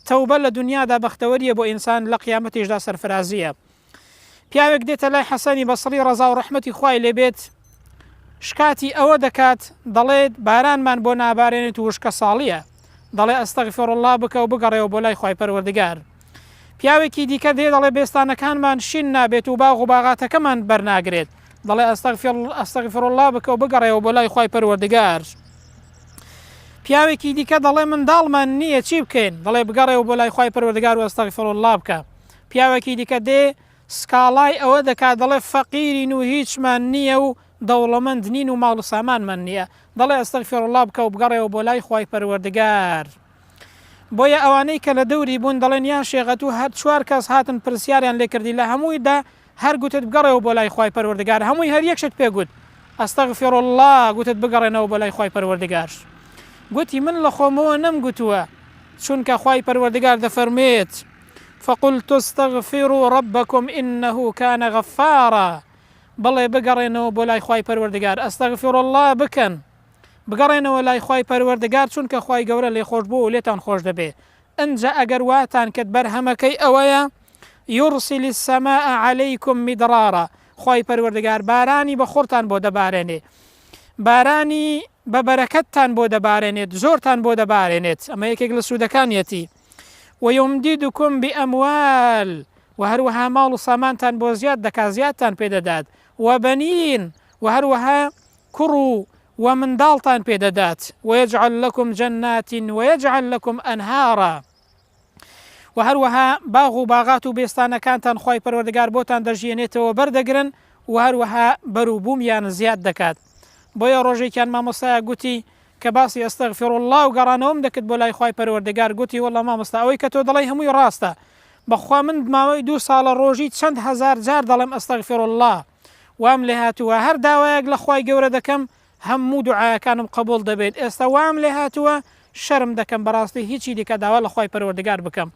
تەوبە لە دنیادا بەختەوەریە بۆ ئینسان لە قیامەتیشدا سەرفرازیە. پیاوێک دێتە لای حەسەنی بەسری ڕەزا و ڕەحمەتی خوای لێبێت، شکاتی ئەوە دەکات دەڵێت بارانمان بۆ نابارێنێت و وشکە ساڵیە، دەڵێ ئەستەغفیڕڵڵا بکە و بگەڕێەوە بۆ لای خوای پەروەردگار. پیاوێکی دیکە دێ دەڵێ بێستانەکانمان شین نابێت و باغ و باغاتەکەمان بەرناگرێت، دەڵێ ئەستەغفیڕڵڵا بکە و بگەڕێەوە بۆ لای خوای پەروەردگار. پیاوێکی دیکە دەڵێ منداڵمان نییە چی بکەین، دەڵێ بگەڕێەوە بۆ لای خوای پەروەردگار و ئەستەغفیڕڵڵا بکە. پیاوێکی دیکە دێ سکاڵای ئەوە دەکات دەڵێ فەقیرین و هیچمان نییە و دەوڵەمەند نین و ماڵ و سامانمان نییە، دەڵێ ئەستەغفیڕڵڵا بکە و بگەڕێەوە بۆ لای خوای پەروەردگار. بۆیە ئەوانەی کە لە دەوری بوون دەڵێن یان شێغەت و هەر چوار کەس هاتن پرسیاریان لێ کردی لە هەموویدا هەر گوتت بگەڕێەوە بۆ لای خوای پەروەردگار، هەمووی هەر یەکشت پێگوت ئەستەغفیڕڵڵا، گوتت بگەڕێنەوە بۆ لای خوای پەروەردگار. گوتی من لە خۆمەوە نەمگوتووە، چونکە خوای پەروەردگار دەفەرمێت فقلت استغفروا ربكم إنه كان غفارا، بڵێ بگەڕێنەوە بۆ لای خوای پەروەردگار، ئەستەغفیڕڵڵا بکەن، بگەڕێنەوە لای خوای پەروەردگار، چونکە خوای گەورە لێ خۆش بوو و لێتان خۆش دەبێ. ئەنجا ئەگەر واتان کرد بەرهەمەکەی ئەوەیە يرسل السماء عليكم مدرارا، خوای پەروەردگار بارانی بە خۆرتان بۆ دەبارێنێ، بارانی بە بەرەکەتتان بۆ دەبارێنێت، زۆرتان بۆ دەبارێنێت. ئەمە یەکێک لە سوودەکانیەتی. ويمددكم بأموال، وهروها ماڵ و سامانتان بۆ زیاد دەکات، زیادتان پێدەدات، وبنين، وهروها کوڕ و منداڵتان پێدەدات، ويجعل لكم جنات ويجعل لكم أنهارا، وهروها باغ و باغات و بێستانەکانتان خوای پەروەردگار بۆتان دەژێنێتەوە بەردەگرن، وهروها بەرووبوومیان زیاد دەکات. بۆیە ڕۆژێکیان مامۆستایە گوتی کە باسی ئەستەغفیڕڵڵا و گەڕانەوەم دەکرد بۆ لای خوای پەروەردگار، گوتی وەڵڵا مامۆستا ئەوەی کە تۆ دەڵێی هەمووی ڕاستە، بەخوا من ماوەی 2 ساڵە ڕۆژی چەند هەزار جار دەڵێم ئەستەغفیڕڵڵا، وام لێ هاتووە هەر داوایەک لە خوای گەورە دەکەم هەموو دوعایەکانم قبوڵ دەبێت، ئێستا وام لێ هاتووە شەرم دەکەم بەڕاستی هیچی دیکە داوا لە خوای پەروەردگار بکەم.